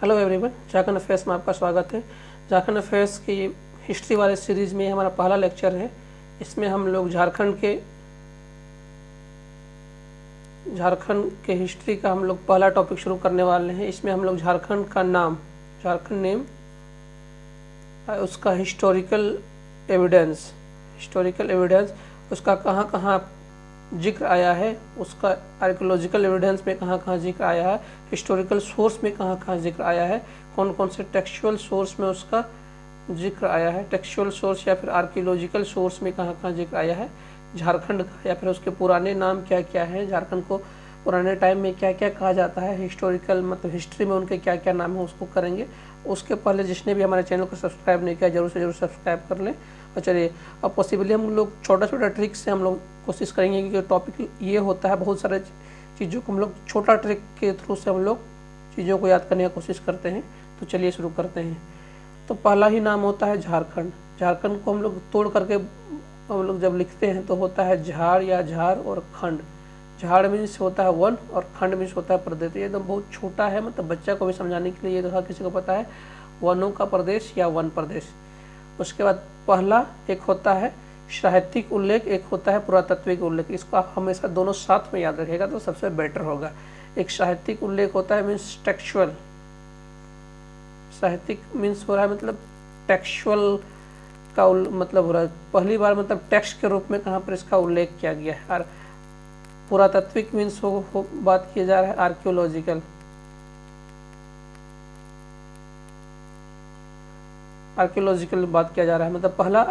Hello everyone, Jharkhand affairs में आपका स्वागत है। झारखंड अफेयर्स की हिस्ट्री वाले सीरीज़ में हमारा पहला लेक्चर है। इसमें हम लोग झारखंड के हिस्ट्री का हम लोग पहला टॉपिक शुरू करने वाले हैं। इसमें हम लोग झारखंड का नाम, झारखंड नेम, उसका हिस्टोरिकल एविडेंस, उसका कहाँ कहाँ जिक्र आया है, उसका आर्कियोलॉजिकल एविडेंस में कहाँ कहाँ जिक्र आया है, हिस्टोरिकल सोर्स में कहाँ कहाँ जिक्र आया है, कौन कौन से टेक्सचुअल सोर्स में उसका जिक्र आया है, टेक्सचुअल सोर्स या फिर आर्कियोलॉजिकल सोर्स में कहाँ कहाँ जिक्र आया है झारखंड का, या फिर उसके पुराने नाम क्या क्या है, झारखंड को पुराने टाइम में क्या क्या कहा जाता है, हिस्टोरिकल मतलब हिस्ट्री में उनके क्या क्या नाम है उसको करेंगे। उसके पहले जिसने भी हमारे चैनल को सब्सक्राइब नहीं किया जरूर से जरूर सब्सक्राइब कर लें। और चलिए अब पॉसिबली हम लोग छोटा छोटा ट्रिक से हम लोग कोशिश करेंगे, क्योंकि टॉपिक ये होता है बहुत सारे चीज़ों को हम लोग छोटा ट्रिक के थ्रू से हम लोग चीज़ों को याद करने की कोशिश करते हैं। तो चलिए शुरू करते हैं। तो पहला ही नाम होता है झारखंड। झारखंड को हम लोग तोड़ करके हम लोग जब लिखते हैं तो होता है झाड़ या झार और खंड। झाड़ मीन्स होता है वन और खंड मीन्स होता है प्रदेश। ये एकदम बहुत छोटा है, मतलब बच्चा को भी समझाने के लिए ये तो हर किसी को पता है, वनों का प्रदेश या वन प्रदेश। उसके बाद पहला एक होता है साहित्यिक उल्लेख, एक होता है पुरातत्विक उल्लेख। इसको आप हमेशा दोनों साथ में याद रखिएगा तो सबसे बेटर होगा। एक साहित्यिक उल्लेख होता है मीन्स टेक्सचुअल, साहित्यिक मीन्स हो रहा है मतलब टेक्सचुअल का मतलब हो रहा है पहली बार मतलब टेक्स्ट के रूप में कहाँ पर इसका उल्लेख किया गया है। और पुरातत्विक मीन्स बात किया जा रहा है आर्कियोलॉजिकल, बात किया जा रहा है, मतलब पहला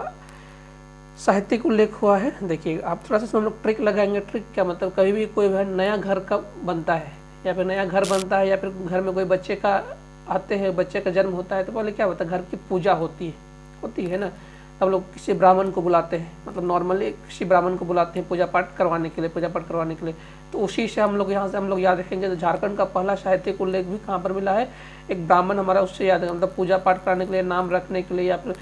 साहित्यिक उल्लेख हुआ है। देखिए आप थोड़ा सा हम लोग ट्रिक लगाएंगे। ट्रिक क्या मतलब, कभी भी कोई नया घर का बनता है या फिर नया घर बनता है या फिर घर में कोई बच्चे का आते हैं, बच्चे का जन्म होता है तो पहले क्या होता है, घर की पूजा होती है ना। हम लोग किसी ब्राह्मण को बुलाते हैं, मतलब नॉर्मली किसी ब्राह्मण को बुलाते हैं पूजा पाठ करवाने के लिए। तो उसी से हम लोग यहाँ से हम लोग याद रखेंगे। तो झारखंड का पहला साहित्यिक उल्लेख भी कहाँ पर मिला है, एक ब्राह्मण हमारा उससे याद है, मतलब पूजा पाठ कराने के लिए, नाम रखने के लिए या फिर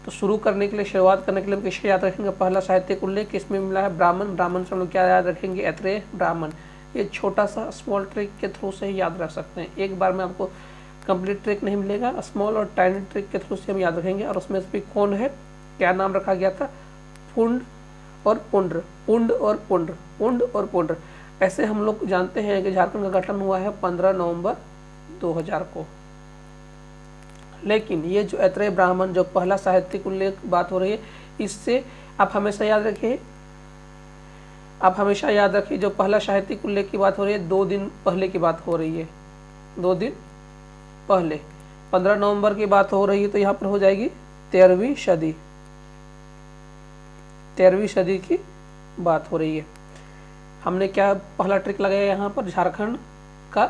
तो शुरू करने के लिए, शुरुआत करने के लिए हम किससे याद रखेंगे, पहला साहित्यिक उल्लेख इसमें मिला है ब्राह्मण से हम लोग क्या याद रखेंगे, ऐत्रेय ब्राह्मण। ये छोटा सा स्मॉल ट्रिक के थ्रू से ही याद रख सकते हैं। एक बार में आपको कंप्लीट ट्रिक नहीं मिलेगा, स्मॉल और टाइनी ट्रिक के थ्रू से हम याद रखेंगे। और उसमें से भी कौन है, क्या नाम रखा गया था, पुंड और पुंड्र। ऐसे हम लोग जानते हैं कि झारखंड का गठन हुआ है 15 नवंबर 2000 को। लेकिन ये जो ऐत्रेय ब्राह्मण जो पहला साहित्यिक उल्लेख बात हो रही है, इससे आप हमेशा याद रखिए, जो पहला साहित्यिक उल्लेख की बात हो रही है 2 दिन पहले की बात हो रही है, 2 दिन पहले 15 नवंबर की बात हो रही है। तो यहाँ पर हो जाएगी 13वीं सदी की बात हो रही है। हमने क्या पहला ट्रिक लगाया यहाँ पर, झारखंड का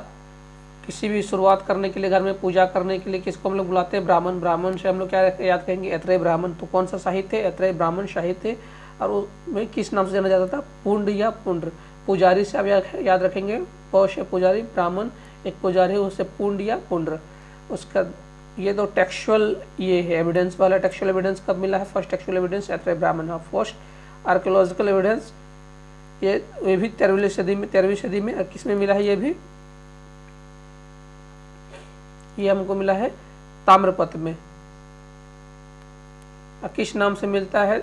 किसी भी शुरुआत करने के लिए, घर में पूजा करने के लिए किसको हम लोग बुलाते हैं, ब्राह्मण से हम लोग क्या याद करेंगे, ऐत्रेय ब्राह्मण। तो कौन सा साहित्य, ऐत्रेय ब्राह्मण साहित्य। और उसमें किस नाम से जाना जाता था, पुंड या पुंड्र। पुजारी से आप याद रखेंगे, पौष पुजारी, ब्राह्मण एक पुजारी, उससे पुंड या पुंड्र। उसका ये तो टेक्सचुअल ये है एविडेंस वाला। टेक्सचुअल एविडेंस कब मिला है, फर्स्ट टेक्सचुअल एविडेंस ऐत्रेय ब्राह्मण। फर्स्ट आर्कियोलॉजिकल एविडेंस ये भी 13वीं सदी में किस में मिला है, ये हमको मिला है ताम्रपत्र में। किस नाम से मिलता है,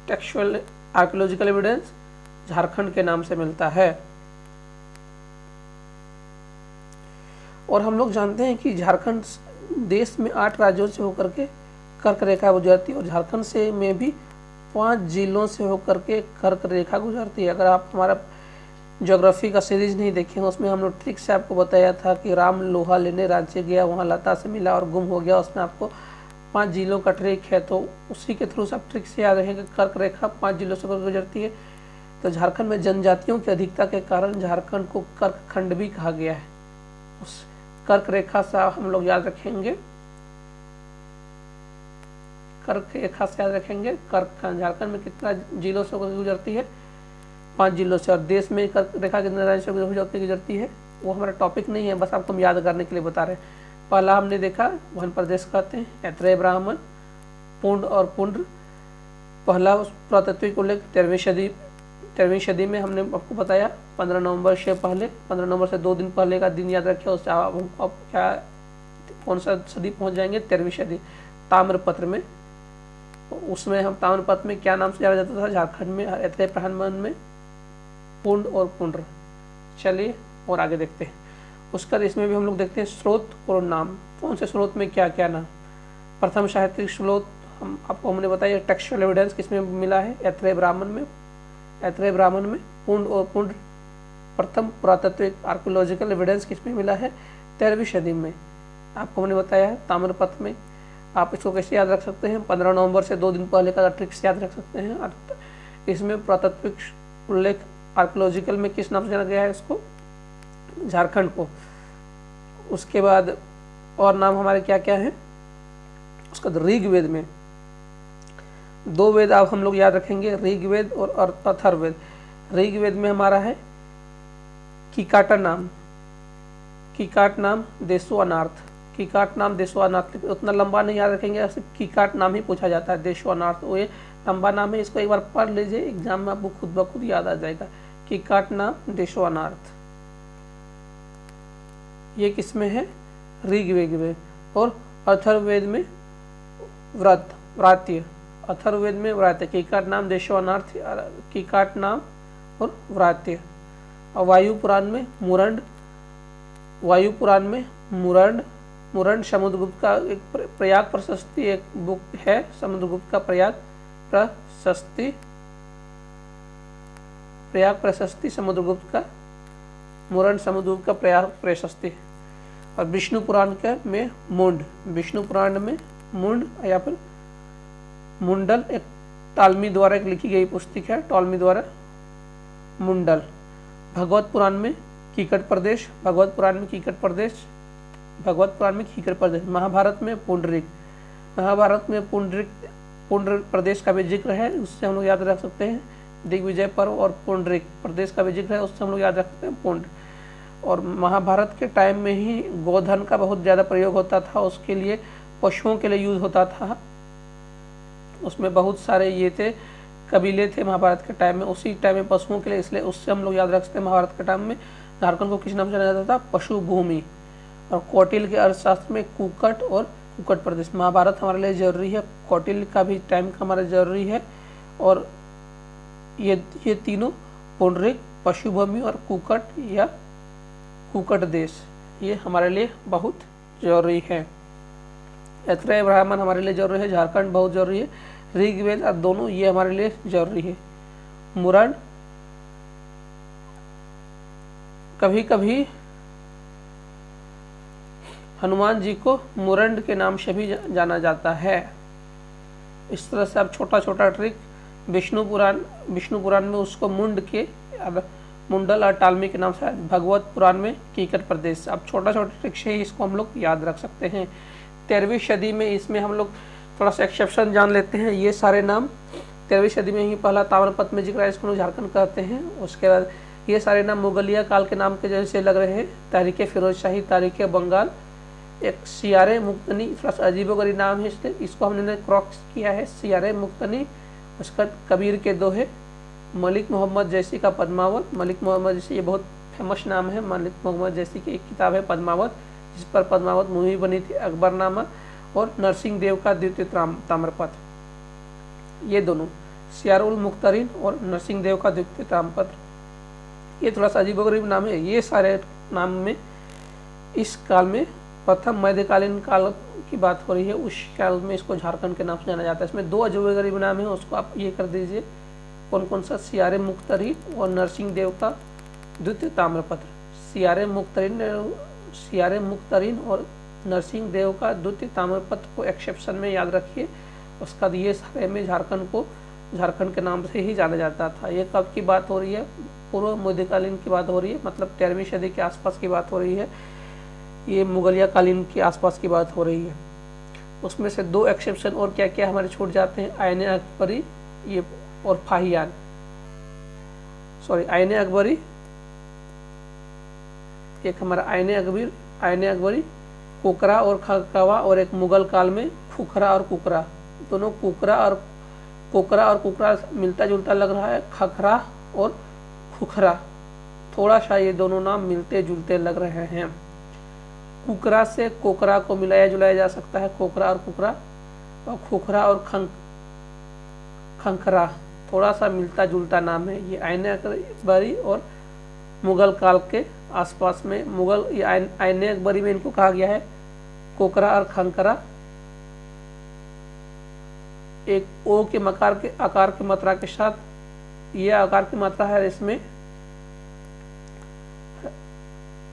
टेक्सचुअल आर्कियोलॉजिकल एविडेंस झारखंड के नाम से मिलता है। और हम लोग जानते हैं कि झारखंड देश में 8 राज्यों से होकर के कर्क रेखा गुजरती है, और झारखंड से में भी 5 जिलों से होकर के कर्क रेखा गुजरती है। अगर आप हमारा ज्योग्राफी का सीरीज नहीं देखें, उसमें हम लोग ट्रिक से आपको बताया था कि राम लोहा लेने राज्य गया, वहाँ लता से मिला और गुम हो गया। उसमें आपको 5 जिलों का ट्रिक है, तो उसी के थ्रू से आप ट्रिक से याद रखेंगे कर्क रेखा 5 जिलों से गुजरती है। तो झारखंड में जनजातियों की अधिकता के कारण झारखंड को कर्क खंड भी कहा गया है। उस कर्क रेखा से हम लोग याद रखेंगे, कर्क रेखा से याद रखेंगे कर्क झारखंड में कितना जिलों से गुजरती है, 5 जिलों से। और देश में कर्क रेखा कितने राज्यों से गुजरती है, वो हमारा टॉपिक नहीं है, बस आपको हम याद करने के लिए बता रहे हैं। पहला हमने देखा वन प्रदेश कहते हैं, ऐत्रेय ब्राह्मण, पुंड और पुंड्र। पहला पुरातत्विक उल्लेख 13वीं सदी में हमने आपको बताया 15 नवंबर से 2 दिन पहले का दिन याद रखिए। उससे आप क्या कौन सा सदी पहुंच जाएंगे, 13वीं सदी ताम्रपत्र में। उसमें हम ताम्रपत्र में क्या नाम से जाना जाता था, झारखंड में ऐत्रेय ब्राह्मण में पुंड और पुंड्र। चलिए और आगे देखते हैं। उसका इसमें भी हम लोग देखते हैं स्रोत और नाम, कौन से स्रोत में क्या क्या नाम। प्रथम साहित्यिक स्रोत हमने बताया टेक्सचुअल एविडेंस किसमें मिला है, ऐत्रेय ब्राह्मण में पुंड और पुंड्र। प्रथम पुरातत्विक आर्कियोलॉजिकल एविडेंस किसमें मिला है, 13वीं सदी में, आपको हमने बताया है ताम्रपत्र में। आप इसको कैसे याद रख सकते हैं, 15 नवंबर से 2 दिन पहले का ट्रिक्स याद रख सकते हैं। इसमें पुरातत्विक उल्लेख आर्कियोलॉजिकल में किस नाम से जाना गया है इसको, झारखंड को। उसके बाद और नाम हमारे क्या क्या हैं, उसका ऋग्वेद में 2 वेद आप हम लोग याद रखेंगे, ऋग्वेद और अथर्ववेद। ऋग्वेद में हमारा है कीकाट नाम देशो अनार्थ, कीकाट नाम देशो अनार्थ। उतना लंबा नहीं याद रखेंगे, सिर्फ कीकाट नाम ही पूछा जाता है, देशो अनार्थ वो ये लंबा नाम है, इसको एक बार पढ़ लीजिए, एग्जाम में आपको खुद ब खुद याद आ जाएगा। कीकाट नाम देशो अनार्थ, ये किसमें है, ऋग्वेद में। और अथर्ववेद में व्रात्य, अथर्ववेद में व्रात्य, कीकाट नाम देशो अनार्थ, कीकाट नाम और व्रात्य। और वायु पुराण में मुरंड समुद्रगुप्त का एक प्रयाग प्रशस्ति एक बुक है, समुद्रगुप्त का प्रयाग प्रशस्ति समुद्रगुप्त का, मुरंड समुद्रगुप्त का प्रयाग प्रशस्ति। और विष्णु पुराण में मुंड या फिर मुंडल, एक टॉलमी द्वारा एक लिखी गई पुस्तक है, टॉलमी द्वारा मुंडल। भगवत पुराण में कीकट प्रदेश, महाभारत में पुंडरिक, पुंड्र प्रदेश का भी जिक्र है, उससे हम लोग याद रख सकते हैं। दिग्विजय पर्व और पुंडरिक प्रदेश का भी जिक्र है, उससे हम लोग याद रख सकते हैं पुंड। और महाभारत के टाइम में ही गोधन का बहुत ज़्यादा प्रयोग होता था, उसके लिए पशुओं के लिए यूज होता था। उसमें बहुत सारे ये थे कबीले थे महाभारत के टाइम में, उसी टाइम में पशुओं के लिए, इसलिए उससे हम लोग याद रख सकते हैं। महाभारत के टाइम में झारखंड को किस नाम से जाना जाता था, पशु भूमि। और कौटिल्य के अर्थशास्त्र में कुकट और कुकट प्रदेश। महाभारत हमारे लिए जरूरी है, कौटिल्य का भी टाइम का हमारा जरूरी है। और ये तीनों पुंडरिक, पशु भूमि और कुकट या कुकट देश, ये हमारे लिए बहुत जरूरी है। ऐत्रेय ब्राह्मण हमारे लिए जरूरी है, झारखंड बहुत जरूरी है, ऋग्वेद और दोनों ये हमारे लिए जरूरी है। मुरंड कभी कभी हनुमान जी को मुरंड के नाम से भी जाना जाता है। इस तरह से आप छोटा छोटा ट्रिक, विष्णु पुराण में उसको मुंडल और टालमी के नाम से, भगवत पुराण में कीकट प्रदेश। अब छोटा छोटा ट्रिक से ही इसको हम लोग याद रख सकते हैं। 13वीं सदी में इसमें हम लोग थोड़ा सा एक्सेप्शन जान लेते हैं। ये सारे नाम 13वीं सदी में ही पहला ताम्रपत्र में जिक्र है, इसको लोग झारखंड कहते हैं। उसके बाद ये सारे नाम मुगलिया काल के नाम के जैसे लग रहे हैं, तारीख फिरोज शाही, तारीख बंगाल, एक सियारे मुक्तनी, थोड़ा सा अजीबोगरीब नाम है, इसलिए इसको हमने क्रॉस किया है, सियारे मुक्तनी। उसका कबीर के दोहे, मलिक मोहम्मद जैसी का पद्मावत, मलिक मोहम्मद जैसी, ये बहुत फेमस नाम है, मलिक मोहम्मद जैसी की एक किताब है पद्मावत, जिस पर पद्मावत मूवी बनी थी, अकबरनामा और नरसिंह देव का द्वितीय ताम्रपत्र। ये दोनों सियारुल मुख्तरीन और नरसिंह देव का द्वितीय ताम्रपत्र, ये थोड़ा सा अजीबोगरीब नाम है। ये सारे नाम में इस काल में प्रथम मध्यकालीन काल की बात हो रही है, उस काल में इसको झारखंड के नाम से जाना जाता है। इसमें 2 अजीबोगरीब नाम है, उसको आप ये कर दीजिए, कौन कौन सा, सियारे मुख्तरीन और नरसिंह देव का द्वितीय ताम्रपत्र। सियारे मुख्तरीन और नरसिंह देव का द्वितीय ताम्रपत्र को एक्सेप्शन में याद रखिए। उसका ये सारे में झारखंड के नाम से ही जाना जाता था। ये कब की बात हो रही है, पूर्व मध्यकालीन की बात हो रही है, मतलब 13वीं सदी के आसपास की बात हो रही है। ये मुगलिया कालीन के आसपास की बात हो रही है। उसमें से 2 एक्सेप्शन और क्या क्या हमारे छूट जाते हैं, आईने अकबरी ये और फाहियान, आईने अकबरी, एक हमारा आईने अकबरी, कुकरा और खकवा, और एक मुगल काल में खुखरा और कुकरा। दोनों कोकरा और कुकरा मिलता जुलता लग रहा है, खखरा और खुखरा, थोड़ा सा ये दोनों नाम मिलते जुलते लग रहे हैं। कुकरा से कोकरा को मिलाया जुलाया जा सकता है, कोकरा और कुकरा, और खोखरा और खंखरा थोड़ा सा मिलता जुलता नाम है। ये आईने अकबरी और मुगल काल के आसपास में, मुगल ये आईने अकबरी में इनको कहा गया है कोकरा और खंखरा। एक ओ के मकार के आकार की मात्रा के साथ, ये आकार की मात्रा है, इसमें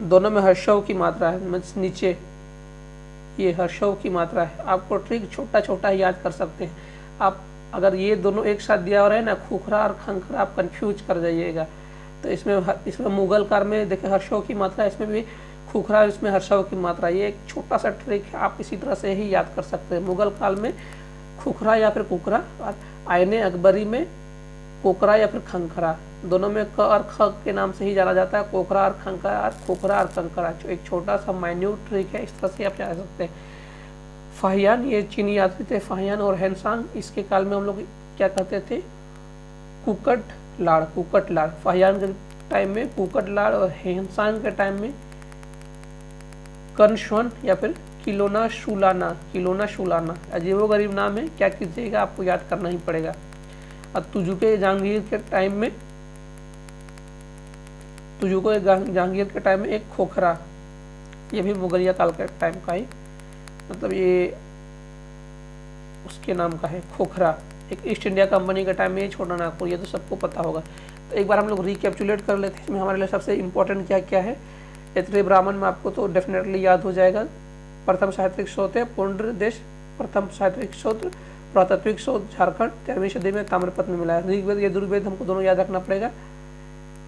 दोनों में हर्षव की मात्रा है, नीचे ये हर्षव की मात्रा है। आपको ट्रिक छोटा छोटा याद कर सकते हैं आप, अगर ये दोनों एक साथ दिया हो रहा है ना, खोखरा और खंखरा, आप कंफ्यूज कर जाइएगा। तो इसमें मुगल काल में देखिए हर्षव की मात्रा, इसमें भी खोखरा, इसमें हर्षव की मात्रा। ये एक छोटा सा ट्रिक है, आप इसी तरह से ही याद कर सकते हैं। मुगल काल में खोखरा या फिर कुकरा, और आईने अकबरी में कोकरा या फिर खंखरा, दोनों में क और ख के नाम से ही जाना जाता है, कोकरा और खंखरा, खोखरा और खंखरा। एक छोटा सा माइन्यूट ट्रिक है, इस तरह से आप जा सकते हैं। फाहियान, ये चीनी यात्री थे फाहियान और हैंसांग, इसके काल में हम लोग क्या कहते थे, कुकट लाड़। फाहियान के टाइम में कुकट लाड़ और हैंसांग के टाइम में कर्नश्वन या फिर किलोना शुलाना। अजीबोगरीब नाम है, क्या कीजिएगा, आपको याद करना ही पड़ेगा। और तुजुके जहांगीर के टाइम में एक खोखरा, ये भी मुगलिया काल के टाइम का ही, मतलब ये उसके नाम का है खोखरा। एक ईस्ट इंडिया कंपनी के टाइम में ये छोटा नागपुर, ये तो सबको पता होगा। तो एक बार हम लोग रिकैप्चुलेट कर लेते हैं, इसमें हमारे लिए सबसे इम्पोर्टेंट क्या क्या है। ऐत्रेय ब्राह्मण में आपको तो डेफिनेटली याद हो जाएगा। प्रथम साहित्यिक स्रोत है पुंड्र देश, प्रथम साहित्यिक स्रोत पुरातात्विक स्रोत झारखंड, 13वीं सदी में ताम्रपत्र में मिला है। ऋग्वेद, यजुर्वेद हमको दोनों याद रखना पड़ेगा।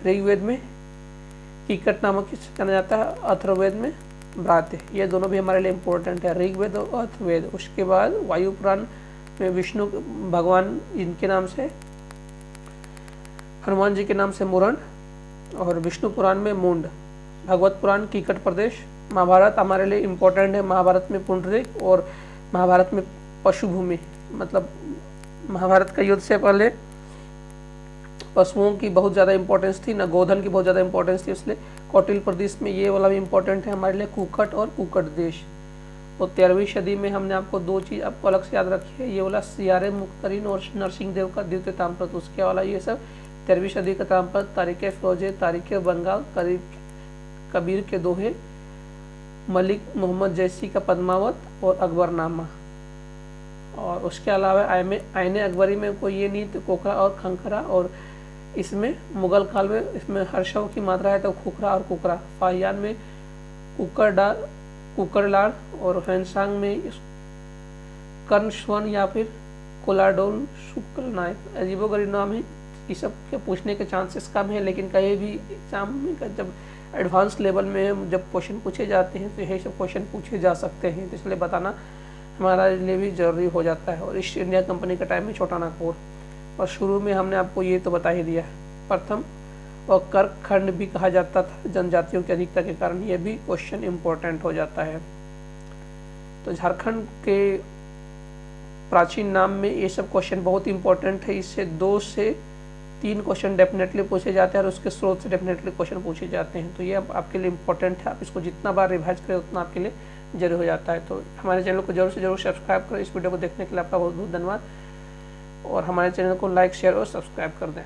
ऋग्वेद में कीकट नामक जाना जाता है, अथर्ववेद में ब्रात्य, ये दोनों भी हमारे लिए इम्पोर्टेंट है, ऋग्वेद और अथर्ववेद। उसके बाद वायु पुराण में विष्णु भगवान, इनके नाम से हनुमान जी के नाम से मुरण, और विष्णु पुराण में मुंड, भागवत पुराण कीकट प्रदेश। महाभारत हमारे लिए इम्पोर्टेंट है, महाभारत में पुंडरीक और महाभारत में पशुभूमि, मतलब महाभारत का युद्ध से पहले पशुओं की बहुत ज़्यादा इंपॉर्टेंस थी ना, गोधन की बहुत ज़्यादा इंपॉर्टेंस थी, इसलिए कौटिल प्रदेश में ये वाला भी इम्पोर्टेंट है हमारे लिए, कुकट और कुकट देश। और 13वीं सदी में हमने आपको दो चीज़ आपको अलग से याद रखी है, ये वाला सियारे मुक्तरीन और नरसिंह देव का द्वितीय ताम्रपत्र, उसके वाला ये सब 13वीं सदी का ताम्रपत्र, तारीख फिरोजे, तारीख बंगाल, कबीर के दोहे, मलिक मोहम्मद जैसी का पद्मावत और अकबरनामा। और उसके अलावा आईने अकबरी में कोई ये नहीं, तो कोकरा और खंखरा, और इसमें मुगल काल में इसमें हर्षव की मात्रा है तो खोखरा और कुकरा। फाहियान में कुकरलाड़ और हैंसांग में कर्नश्वन या फिर कोलाडोल शुक्ल नायक। अजीबोगरीब नाम है, ये सब के पूछने के चांसेस कम है, लेकिन कहीं भी एग्जाम में जब एडवांस लेवल में जब क्वेश्चन पूछे जाते हैं तो यही सब क्वेश्चन पूछे जा सकते हैं, तो इसलिए बताना हमारे लिए भी जरूरी हो जाता है। और ईस्ट इंडिया कंपनी के टाइम में छोटा नागपुर, और शुरू में हमने आपको ये तो बता ही दिया। प्रथम और कर्क खंड भी कहा जाता था जनजातियों की अधिकता के कारण, ये भी क्वेश्चन इम्पोर्टेंट हो जाता है। तो झारखंड के प्राचीन नाम में ये सब क्वेश्चन बहुत इंपॉर्टेंट है, इससे 2 से 3 क्वेश्चन डेफिनेटली पूछे जाते हैं और उसके स्रोत से डेफिनेटली क्वेश्चन पूछे जाते हैं। तो ये आपके लिए इम्पोर्टेंट है, आप इसको जितना बार रिवाइज करें उतना आपके लिए जरूर हो जाता है। तो हमारे चैनल को जरूर से जरूर सब्सक्राइब करें। इस वीडियो को देखने के लिए आपका बहुत बहुत धन्यवाद, और हमारे चैनल को लाइक, शेयर और सब्सक्राइब कर दें।